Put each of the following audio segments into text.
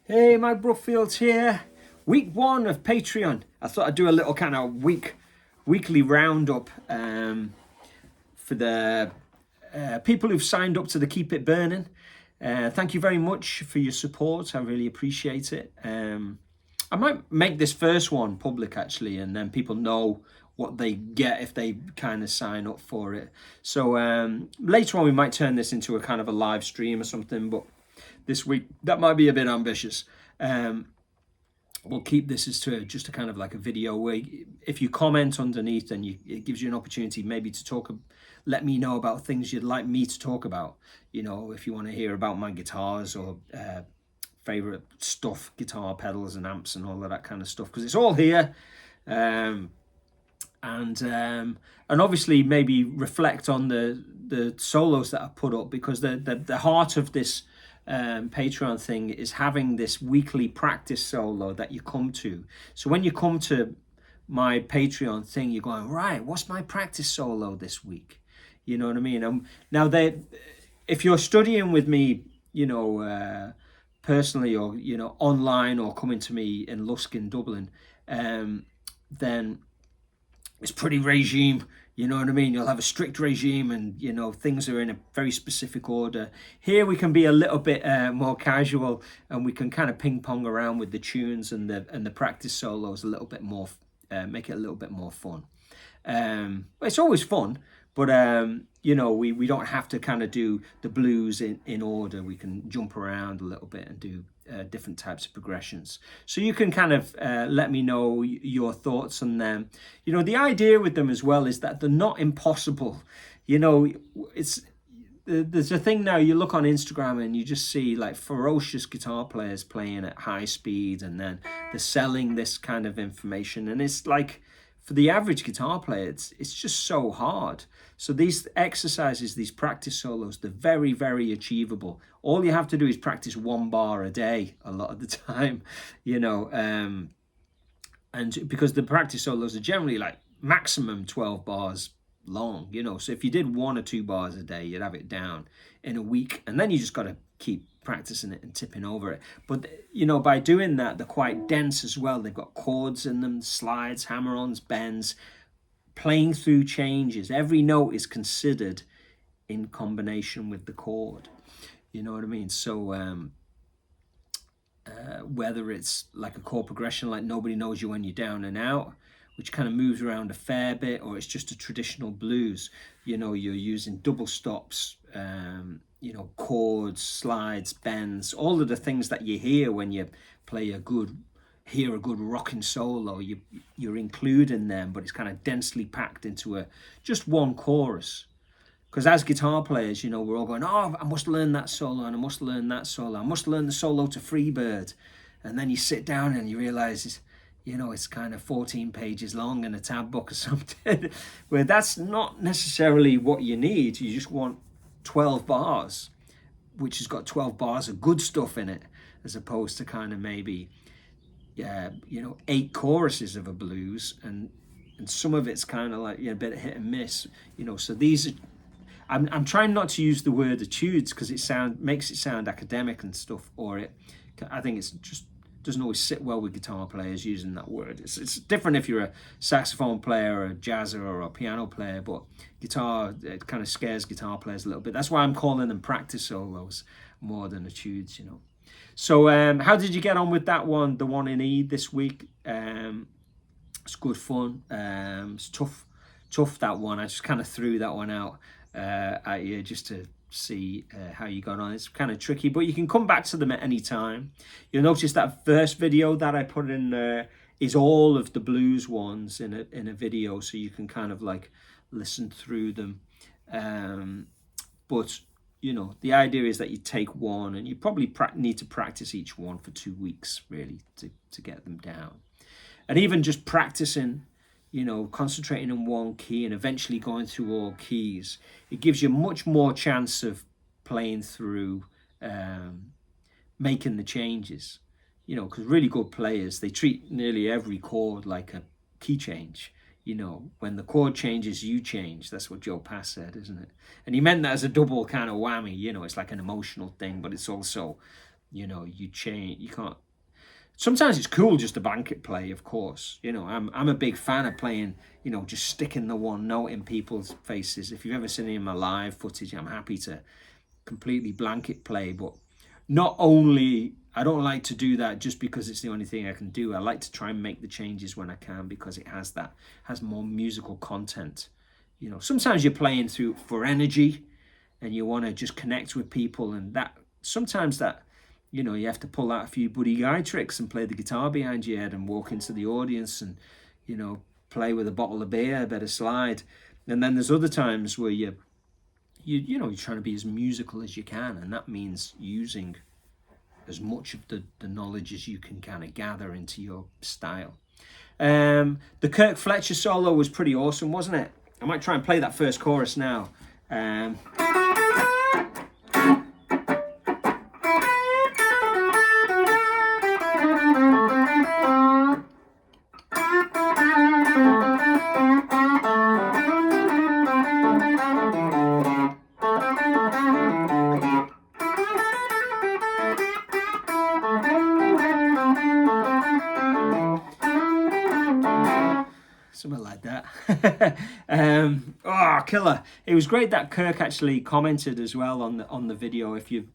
Hey, Mike Brookfield here. Week 1 of Patreon. I thought I'd do a little kind of weekly roundup for the people who've signed up to the Keep It Burning. Thank you very much for your support. I really appreciate it. I might make this first one public actually, and then people know what they get if they kind of sign up for it. So later on we might turn this into a kind of a live stream or something, but this week that might be a bit ambitious. We'll keep this as to just a kind of like a video where if you comment underneath, then it gives you an opportunity maybe to talk, let me know about things you'd like me to talk about. You know, if you want to hear about my guitars or favorite stuff, guitar pedals and amps and all of that kind of stuff, because it's all here. And obviously maybe reflect on the solos that I put up, because the heart of this Patreon thing is having this weekly practice solo that you come to. So when you come to my Patreon thing, you're going, right, what's my practice solo this week? You know what I mean? Now, if you're studying with me, you know, personally, or, you know, online, or coming to me in Lusk in Dublin, then it's pretty regime. You know what I mean? You'll have a strict regime, and, you know, things are in a very specific order. Here we can be a little bit more casual, and we can kind of ping pong around with the tunes and the practice solos a little bit more, make it a little bit more fun. It's always fun, but you know, we don't have to kind of do the blues in order. We can jump around a little bit and do different types of progressions. So you can kind of let me know your thoughts on them. You know, the idea with them as well is that they're not impossible. You know, there's a thing now, you look on Instagram and you just see like ferocious guitar players playing at high speed, and then they're selling this kind of information, and it's like, for the average guitar player, it's just so hard. So these exercises, these practice solos, they're very, very achievable. All you have to do is practice 1 bar a day a lot of the time, you know, and because the practice solos are generally like maximum 12 bars long, you know. So if you did 1 or 2 bars a day, you'd have it down in a week, and then you just got to keep practicing it and tipping over it. But, you know, by doing that, they're quite dense as well. They've got chords in them, slides, hammer-ons, bends, playing through changes. Every note is considered in combination with the chord. You know what I mean? So whether it's like a chord progression like Nobody Knows You When You're Down and Out, which kind of moves around a fair bit, or it's just a traditional blues, you know, you're using double stops, you know, chords, slides, bends, all of the things that you hear when you play a good rocking solo, you're including them, but it's kind of densely packed into just one chorus. Because as guitar players, you know, we're all going, oh, I must learn that solo, and I must learn that solo. I must learn the solo to Freebird. And then you sit down and you realize, you know, it's kind of 14 pages long in a tab book or something, where that's not necessarily what you need. You just want 12 bars, which has got 12 bars of good stuff in it, as opposed to kind of maybe, you know, 8 choruses of a blues, and some of it's kind of like, you know, a bit of hit and miss, you know. So these are, I'm trying not to use the word etudes, because it makes it sound academic and stuff, or I think it's just doesn't always sit well with guitar players using that word. It's different if you're a saxophone player or a jazzer or a piano player, but guitar, it kind of scares guitar players a little bit. That's why I'm calling them practice solos more than etudes, you know. So how did you get on with that one, the one in E this week? It's good fun. It's tough, that one. I just kind of threw that one out at you just to see how you got on. It's kind of tricky, but you can come back to them at any time. You'll notice that first video that I put in there is all of the blues ones in a video, so you can kind of like listen through them. But you know, the idea is that you take one, and you probably need to practice each one for 2 weeks really to get them down. And even just practicing, you know, concentrating on one key and eventually going through all keys, it gives you much more chance of playing through, making the changes, you know, because really good players, they treat nearly every chord like a key change. You know, when the chord changes, you change. That's what Joe Pass said, isn't it? And he meant that as a double kind of whammy. You know, it's like an emotional thing, but it's also You know, you change. You can't. Sometimes it's cool just to blanket play, of course. You know, I'm a big fan of playing, you know, just sticking the one note in people's faces. If you've ever seen any of my live footage, I'm happy to completely blanket play. But not only, I don't like to do that just because it's the only thing I can do. I like to try and make the changes when I can, because it has more musical content. You know, sometimes you're playing through for energy and you want to just connect with people, and that sometimes that, you know, you have to pull out a few Buddy Guy tricks and play the guitar behind your head and walk into the audience and, you know, play with a bottle of beer, a bit of slide. And then there's other times where you know, you're trying to be as musical as you can, and that means using as much of the knowledge as you can kind of gather into your style. The Kirk Fletcher solo was pretty awesome, wasn't it? I might try and play that first chorus now. Something like that. Killer! It was great that Kirk actually commented as well on the video. If you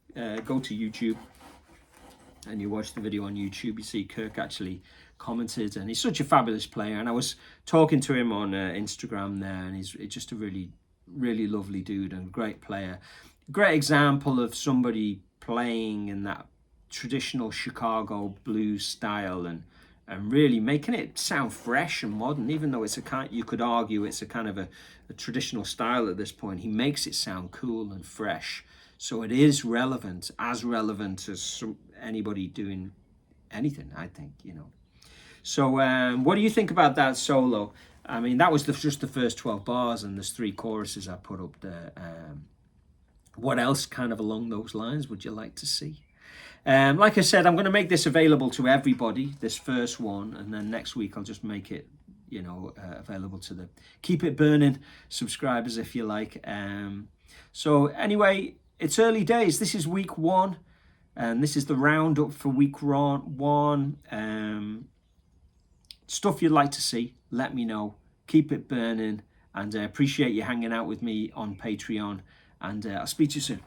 go to YouTube and you watch the video on YouTube, you see Kirk actually commented, and he's such a fabulous player. And I was talking to him on Instagram there, and he's just a really, really lovely dude and great player. Great example of somebody playing in that traditional Chicago blues style, and really making it sound fresh and modern, even though it's a kind, you could argue it's a kind of a traditional style at this point. He makes it sound cool and fresh, so it is relevant, as relevant as anybody doing anything, I think, you know. So what do you think about that solo? I mean, that was just the first 12 bars, and there's 3 choruses I put up there. What else kind of along those lines would you like to see? Like I said, I'm going to make this available to everybody, this first one, and then next week I'll just make it, you know, available to the Keep It Burning subscribers, if you like. So anyway, it's early days. This is week 1, and this is the roundup for week 1. Stuff you'd like to see, let me know. Keep it burning, and appreciate you hanging out with me on Patreon, and I'll speak to you soon.